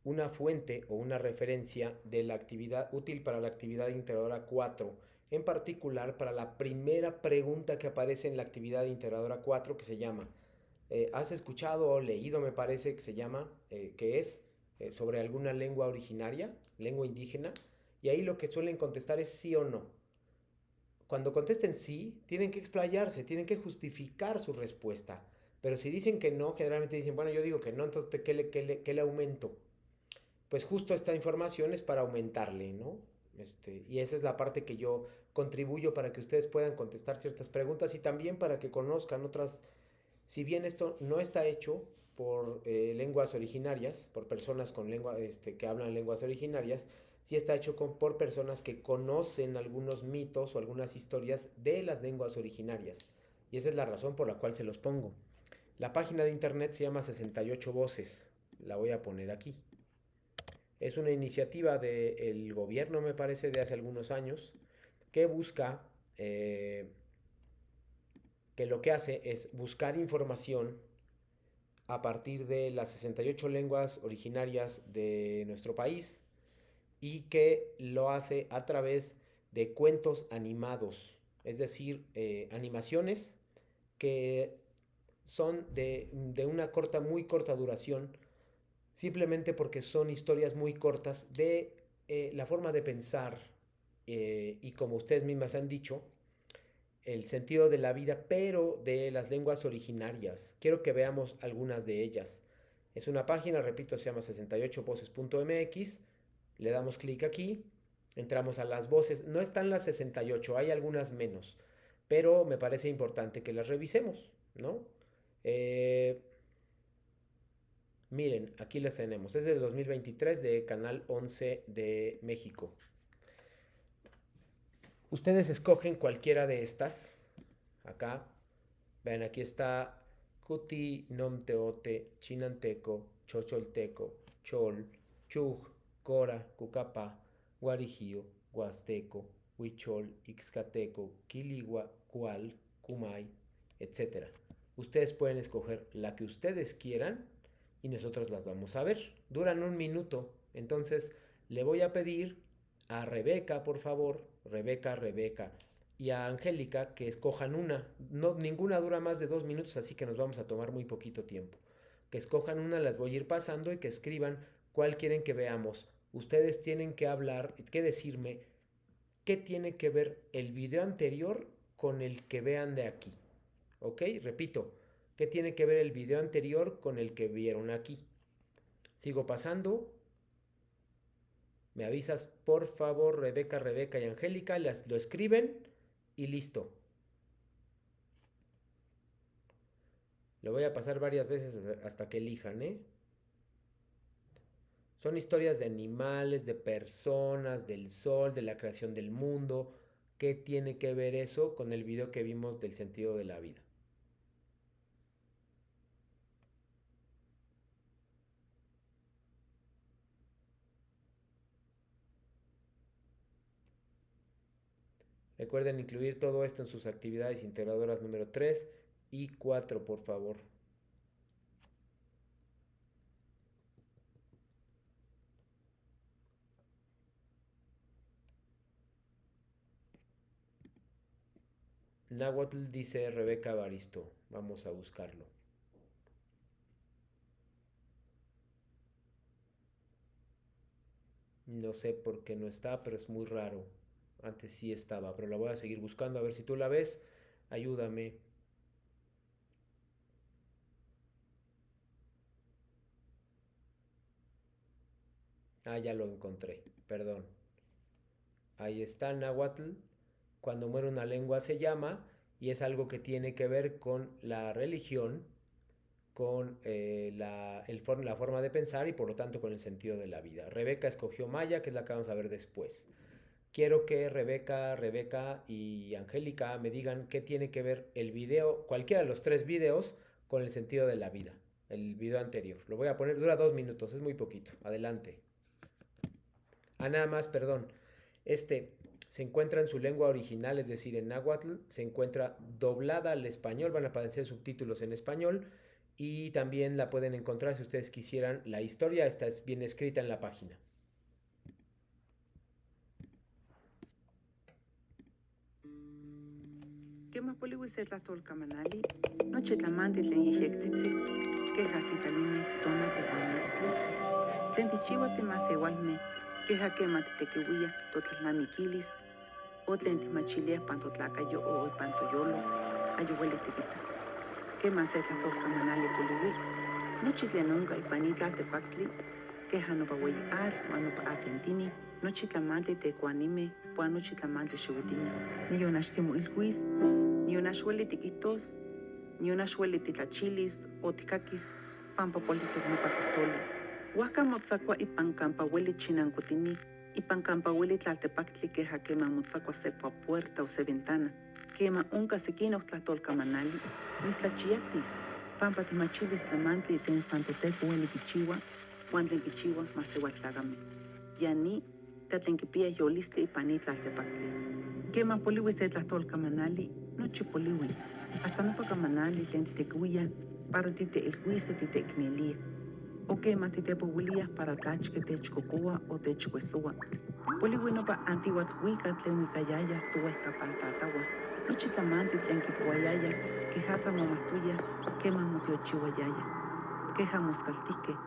una fuente o una referencia de la actividad útil para la actividad integradora 4, en particular para la primera pregunta que aparece en la actividad integradora 4 que se llama, ¿has escuchado o leído, me parece que se llama, que es sobre alguna lengua originaria, lengua indígena? Y ahí lo que suelen contestar es sí o no. Cuando contesten sí, tienen que explayarse, tienen que justificar su respuesta. Pero si dicen que no, generalmente dicen, bueno, yo digo que no, entonces ¿qué le aumento? Pues justo esta información es para aumentarle, ¿no? Y esa es la parte que yo contribuyo para que ustedes puedan contestar ciertas preguntas y también para que conozcan otras. Si bien esto no está hecho por lenguas originarias, por personas con lengua, que hablan lenguas originarias, sí está hecho por personas que conocen algunos mitos o algunas historias de las lenguas originarias. Y esa es la razón por la cual se los pongo. La página de internet se llama 68 Voces. La voy a poner aquí. Es una iniciativa del gobierno, me parece, de hace algunos años, que busca, que lo que hace es buscar información a partir de las 68 lenguas originarias de nuestro país y que lo hace a través de cuentos animados, es decir, animaciones que son de una muy corta duración, simplemente porque son historias muy cortas de la forma de pensar y como ustedes mismas han dicho, el sentido de la vida, pero de las lenguas originarias. Quiero que veamos algunas de ellas. Es una página, repito, se llama 68voces.mx. Le damos clic aquí, entramos a las voces. No están las 68, hay algunas menos, pero me parece importante que las revisemos, ¿no? Eh, Miren, aquí las tenemos. Es del 2023 de Canal 11 de México. Ustedes escogen cualquiera de estas. Acá, vean, aquí está Cuti, Nomteote, Chinanteco, Chocholteco, Chol, Chuj, Cora, Cucapá, Guarijío, Huasteco, Huichol, Ixcateco, Quiligua, Cual, Cumay, etc. Ustedes pueden escoger la que ustedes quieran y nosotros las vamos a ver. Duran un minuto, entonces le voy a pedir a Rebeca, por favor, Rebeca, y a Angélica que escojan una. No, ninguna dura más de 2 minutos, así que nos vamos a tomar muy poquito tiempo. Que escojan una, las voy a ir pasando y que escriban cuál quieren que veamos. Ustedes tienen que hablar, que decirme qué tiene que ver el video anterior con el que vean de aquí. ¿Ok? Repito, ¿qué tiene que ver el video anterior con el que vieron aquí? Sigo pasando. Me avisas, por favor, Rebeca y Angélica, lo escriben y listo. Lo voy a pasar varias veces hasta que elijan, ¿eh? Son historias de animales, de personas, del sol, de la creación del mundo. ¿Qué tiene que ver eso con el video que vimos del sentido de la vida? Recuerden incluir todo esto en sus actividades integradoras número 3 y 4, por favor. Nahuatl dice Rebeca Baristo. Vamos a buscarlo. No sé por qué no está, pero es muy raro. Antes sí estaba, pero la voy a seguir buscando a ver si tú la ves. Ayúdame. Ah, ya lo encontré. Perdón. Ahí está Nahuatl. Cuando muere una lengua se llama y es algo que tiene que ver con la religión, con la forma de pensar y por lo tanto con el sentido de la vida. Rebeca escogió Maya, que es la que vamos a ver después. Quiero que Rebeca y Angélica me digan qué tiene que ver el video, cualquiera de los 3 videos, con el sentido de la vida. El video anterior. Lo voy a poner, dura 2 minutos, es muy poquito. Adelante. Ah, nada más, perdón. Este se encuentra en su lengua original, es decir, en náhuatl, se encuentra doblada al español, van a aparecer subtítulos en español y también la pueden encontrar si ustedes quisieran. La historia está bien escrita en la página. Kema poliwise tlahtolkamanali, nochi tlamantli tlen yexyektitzi, keja sitlalimi tona tepametztli, tlen tichiua timasewalmeh, keja kema titekiuia totlalnamikilis, o tlen timachilia pan totlakayo o ipan toyolo, ayueli tikita. Kema se tlahtolkamanali poliwi, nochi tlen onka ipan itlaltepaktli, keja nopa ueyi atl uan nopa atentini, nochi tlamantli tekuanimeh, puan nochi tlamantli xiuitimi, niyonaxtimoilhuis, niyonaxueli tikitos, niyonaxueli titlachilis o tikakis pampa politok nopa tlatoli. Huajka motzakua ipan kampa ueli chinankotini, ipan kampa ueli tlaltepaktli keja kema motzakua se puerta o se ventana, kema onka sekinok tlahtolkamanali, mislachiyaktis, pampa timachilis tlamantli tlen santoteco ueli kichiua, uan tlen kichiua masewaltlakame. Yani katlen kipia yolistli ipan itlaltepaktli. Kema poliwi se tlahtolkamanali, nochi poliwi, hasta nopa kamanali tlen titekiuia para titeilhuise titeiknelia. O kema titepouiliah para tlachke techkokoua o techkuesoua. Poliwi nopa antiuatl tlen uikayaya towehkapan tatawah, nochi tlamantli tlen kipouayaya, kejatza momahtoya, kema motiochiuayaya. Keja moskaltihkeh,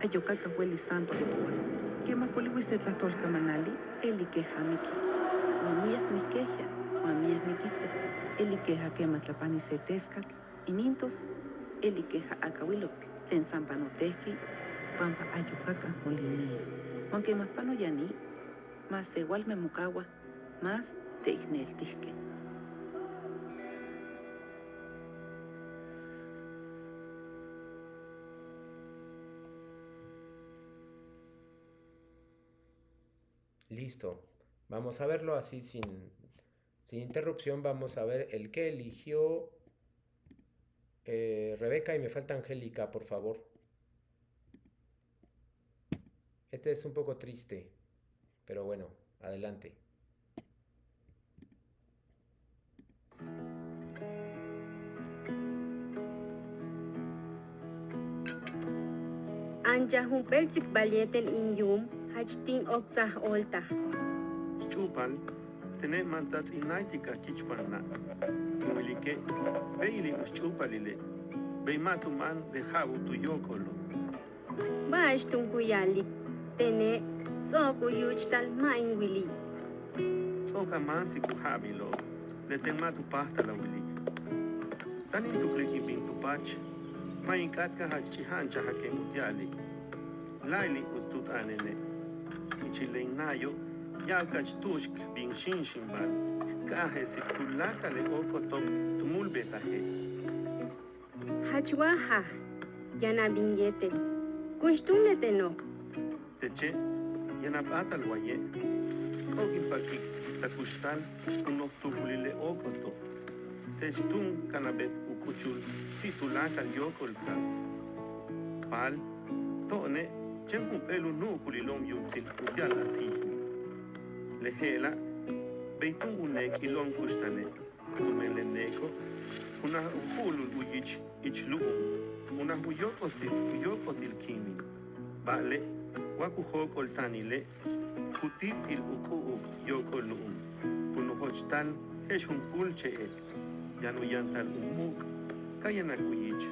Ayocaca hueli santo de puas. Que mapolihuise tlatolca manali, eli queja miki. Mamías mi queja, mamías mi quise. Eli queja que matlapani se tescac. Inintos, eli queja acahuiloc. Ten sampanotesqui, pampa ayocaca molinía. Aunque más pano yani, más igual me mucagua, más te igneltisque. Listo. Vamos a verlo así sin interrupción. Vamos a ver el que eligió Rebeca y me falta Angélica, por favor. Este es un poco triste, pero bueno, adelante. Anja humpelzik balyetel inyum, hachtin oksah olta. Chupal, tener mantat inaitica kichpana. Kimilike, beili chupalile. Beimatuman de jabu tu yokolo. Baashtun kuyali, tene, soku yuchtal maingwili. Soka mansi kuhabilo. Le tematu pasta la wili. Tanin tu kliki bin tu pach. Mainkatka hachihancha hakemutiali. Laili utut anene. Ichileinayo. Yalkach tushk bin shinshimbal. Kahe si kulaka le okotok tumul betaje. Hachwaha, yana binyetel. Kushtunete no. Teche, yanapata waye. Okin pakik takustal unok tukulile okoto. Techtun kanabet ukuchul titulaka yokolta. Pal, tone, chempu pelu nukulilom yuntil utial asih. Lehela, beitun unek ilon kustane. Tumele neko, una uhulul uyich ichluum. Una huyokotil kimi. Vale, wakuhokol tanile, kutit il ukuu yokolum. Punuhochtal, heshun kulche et. Yanu yantal umuk, kayanak uyich.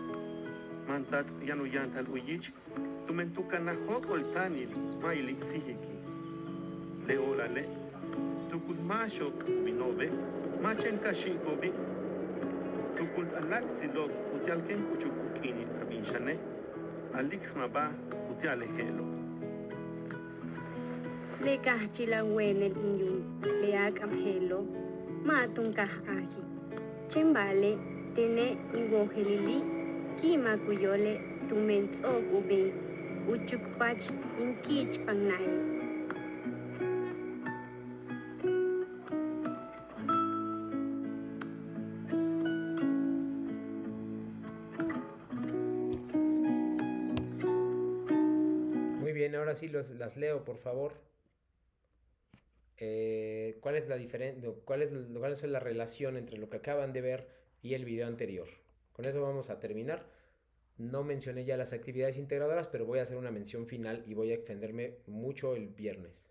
Mantat yanu yantal uyich, tumentukana hokol tanil, mailik sihiki. Leolale, tukul masho minobe, machen kashikobi, tukul alakzilo, utialken kuchukukini kabinshane, alixmaba, utialehelo. Le kahchila wenel inyum, le akamhelo, matunkah ahi. Chembale, tene ingohelili, kima kuyole, tumentsoku ben, uchukpach inkich pangnay. Muy bien, ahora sí las leo, por favor. ¿Cuál es la diferencia? ¿Cuál es la relación entre lo que acaban de ver y el video anterior? Con eso vamos a terminar. No mencioné ya las actividades integradoras, pero voy a hacer una mención final y voy a extenderme mucho el viernes.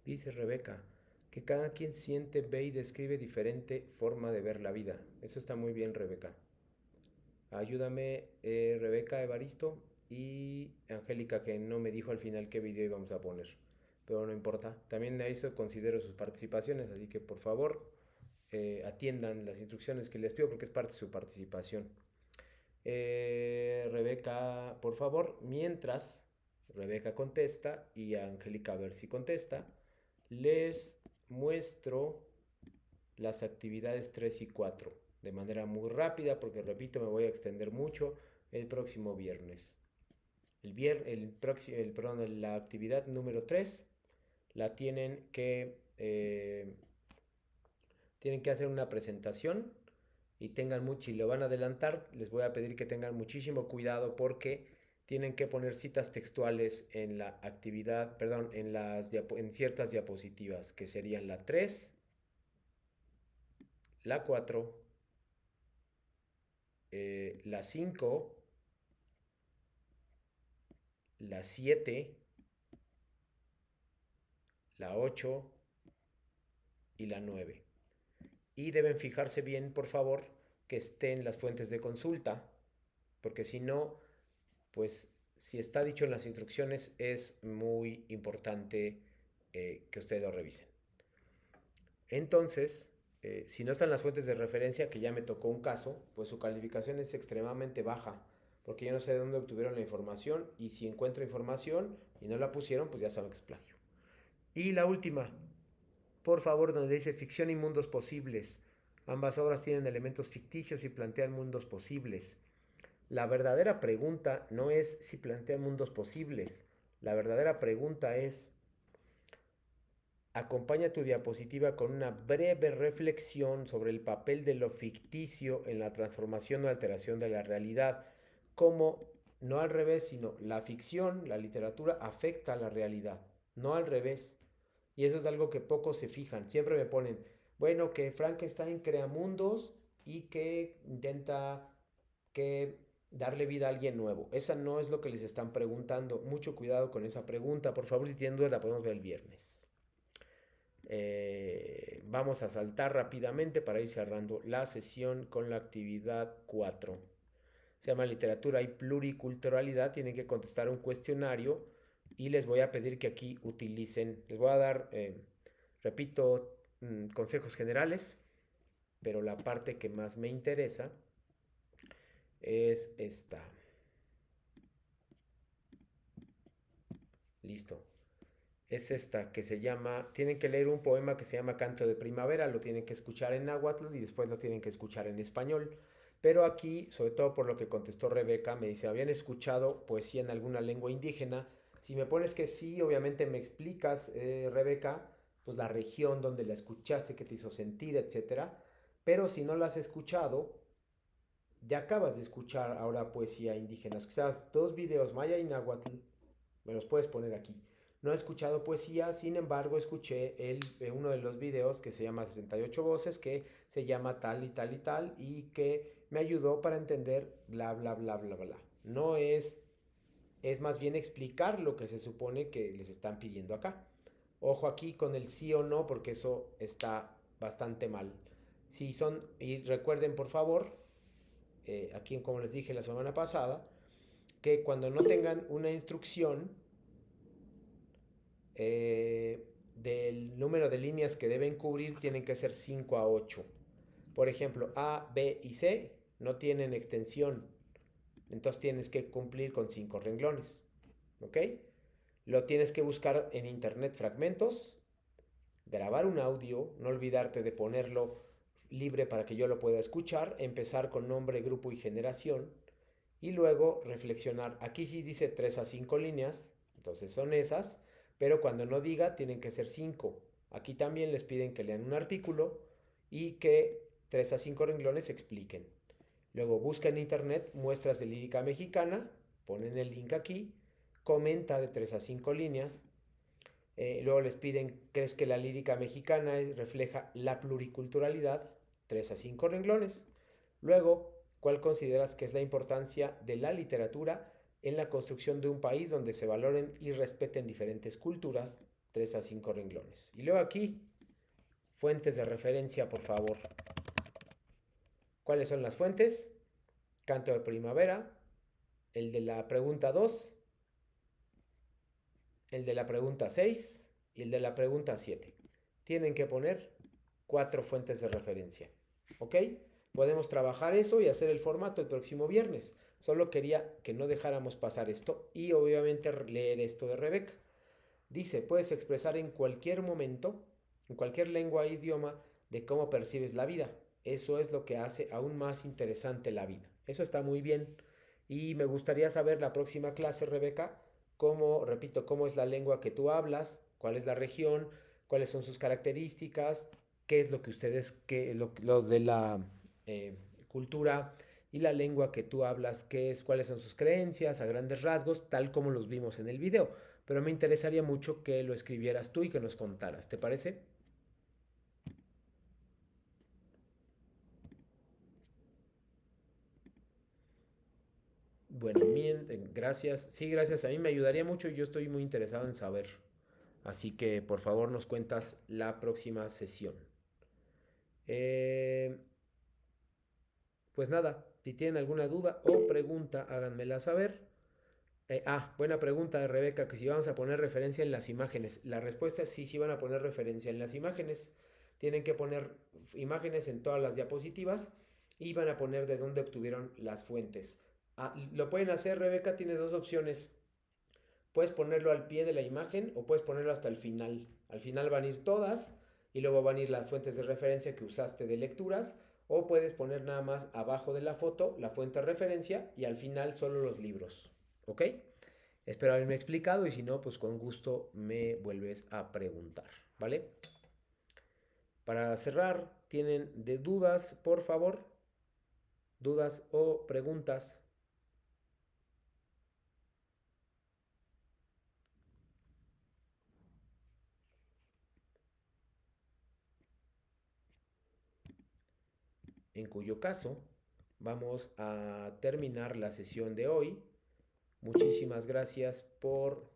Dice Rebeca, que cada quien siente, ve y describe diferente forma de ver la vida. Eso está muy bien, Rebeca. Ayúdame, Rebeca, Evaristo y Angélica, que no me dijo al final qué video íbamos a poner. Pero no importa. También a eso considero sus participaciones, así que por favor atiendan las instrucciones que les pido porque es parte de su participación. Rebeca, por favor, mientras Rebeca contesta y Angélica a ver si contesta, les muestro las actividades 3 y 4 de manera muy rápida porque repito me voy a extender mucho el próximo viernes. La actividad número 3 la tienen que hacer una presentación y y lo van a adelantar. Les voy a pedir que tengan muchísimo cuidado porque tienen que poner citas textuales en la actividad, perdón, en ciertas diapositivas, que serían la 3, la 4, la 5, la 7, la 8 y la 9. Y deben fijarse bien, por favor, que estén las fuentes de consulta, porque si no, pues si está dicho en las instrucciones, es muy importante que ustedes lo revisen. Entonces, si no están las fuentes de referencia, que ya me tocó un caso, pues su calificación es extremadamente baja, porque yo no sé de dónde obtuvieron la información, y si encuentro información y no la pusieron, pues ya saben que es plagio. Y la última, por favor, donde dice ficción y mundos posibles. Ambas obras tienen elementos ficticios y plantean mundos posibles. La verdadera pregunta no es si plantean mundos posibles. La verdadera pregunta es: acompaña tu diapositiva con una breve reflexión sobre el papel de lo ficticio en la transformación o alteración de la realidad. Como no al revés, sino la ficción, la literatura afecta a la realidad, no al revés. Y eso es algo que pocos se fijan. Siempre me ponen, bueno, que Frankenstein crea mundos y que intenta darle vida a alguien nuevo. Esa no es lo que les están preguntando. Mucho cuidado con esa pregunta. Por favor, si tienen dudas, la podemos ver el viernes. Vamos a saltar rápidamente para ir cerrando la sesión con la actividad 4. Se llama literatura y pluriculturalidad. Tienen que contestar un cuestionario y les voy a pedir que aquí utilicen, les voy a dar, repito, consejos generales, pero la parte que más me interesa es esta. Listo. Es esta que se llama, tienen que leer un poema que se llama Canto de Primavera, lo tienen que escuchar en náhuatl y después lo tienen que escuchar en español. Pero aquí, sobre todo por lo que contestó Rebeca, me dice, ¿habían escuchado poesía en alguna lengua indígena? Si me pones que sí, obviamente me explicas, Rebeca, pues la región donde la escuchaste, qué te hizo sentir, etcétera. Pero si no la has escuchado, ya acabas de escuchar ahora poesía indígena. Escuchas 2 videos, maya y náhuatl, me los puedes poner aquí. No he escuchado poesía, sin embargo escuché uno de los videos que se llama 68 voces, que se llama tal y tal y tal, y que me ayudó para entender bla, bla, bla, bla, bla. No es más bien explicar lo que se supone que les están pidiendo acá. Ojo aquí con el sí o no, porque eso está bastante mal. Si son, y recuerden por favor, aquí como les dije la semana pasada, que cuando no tengan una instrucción del número de líneas que deben cubrir, tienen que ser 5 a 8. Por ejemplo, A, B y C no tienen extensión, entonces tienes que cumplir con 5 renglones, ¿ok? Lo tienes que buscar en internet fragmentos, grabar un audio, no olvidarte de ponerlo libre para que yo lo pueda escuchar, empezar con nombre, grupo y generación, y luego reflexionar. Aquí sí dice 3 a 5 líneas, entonces son esas, pero cuando no diga tienen que ser 5. Aquí también les piden que lean un artículo y que 3 a 5 renglones expliquen. Luego busca en internet muestras de lírica mexicana, ponen el link aquí, comenta de 3 a 5 líneas. Luego les piden, ¿crees que la lírica mexicana refleja la pluriculturalidad? 3 a 5 renglones. Luego, ¿cuál consideras que es la importancia de la literatura en la construcción de un país donde se valoren y respeten diferentes culturas? 3 a 5 renglones. Y luego aquí, fuentes de referencia, por favor. ¿Cuáles son las fuentes? Canto de Primavera, el de la pregunta 2, el de la pregunta 6 y el de la pregunta 7. Tienen que poner 4 fuentes de referencia. ¿Ok? Podemos trabajar eso y hacer el formato el próximo viernes. Solo quería que no dejáramos pasar esto y obviamente leer esto de Rebeca. Dice, puedes expresar en cualquier momento, en cualquier lengua e idioma, de cómo percibes la vida. Eso es lo que hace aún más interesante la vida. Eso está muy bien. Y me gustaría saber la próxima clase, Rebeca, repito, cómo es la lengua que tú hablas, cuál es la región, cuáles son sus características, qué es lo que ustedes, los de la cultura y la lengua que tú hablas, cuáles son sus creencias a grandes rasgos, tal como los vimos en el video. Pero me interesaría mucho que lo escribieras tú y que nos contaras. ¿Te parece? Bueno, bien, gracias. Sí, gracias. A mí me ayudaría mucho y yo estoy muy interesado en saber. Así que por favor nos cuentas la próxima sesión. Pues nada, si tienen alguna duda o pregunta, háganmela saber. Buena pregunta de Rebeca, que si vamos a poner referencia en las imágenes. La respuesta es sí, sí van a poner referencia en las imágenes. Tienen que poner imágenes en todas las diapositivas y van a poner de dónde obtuvieron las fuentes. Lo pueden hacer, Rebeca, tienes dos opciones. Puedes ponerlo al pie de la imagen o puedes ponerlo hasta el final. Al final van a ir todas y luego van a ir las fuentes de referencia que usaste de lecturas. O puedes poner nada más abajo de la foto la fuente de referencia y al final solo los libros. ¿Ok? Espero haberme explicado y si no, pues con gusto me vuelves a preguntar. ¿Vale? Para cerrar, ¿tienen de dudas, por favor? ¿Dudas o preguntas? En cuyo caso vamos a terminar la sesión de hoy. Muchísimas gracias por...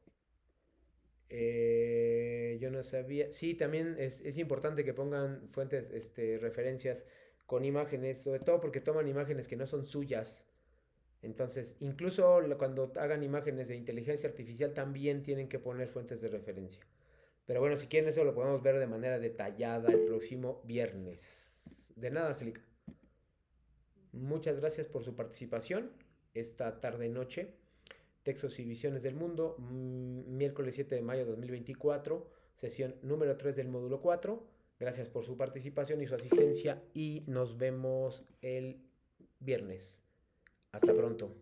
yo no sabía... Sí, también es importante que pongan fuentes, referencias con imágenes, sobre todo porque toman imágenes que no son suyas. Entonces, incluso cuando hagan imágenes de inteligencia artificial también tienen que poner fuentes de referencia. Pero bueno, si quieren eso lo podemos ver de manera detallada el próximo viernes. De nada, Angélica. Muchas gracias por su participación esta tarde-noche. Textos y Visiones del Mundo, miércoles 7 de mayo de 2024, sesión número 3 del módulo 4. Gracias por su participación y su asistencia y nos vemos el viernes. Hasta pronto.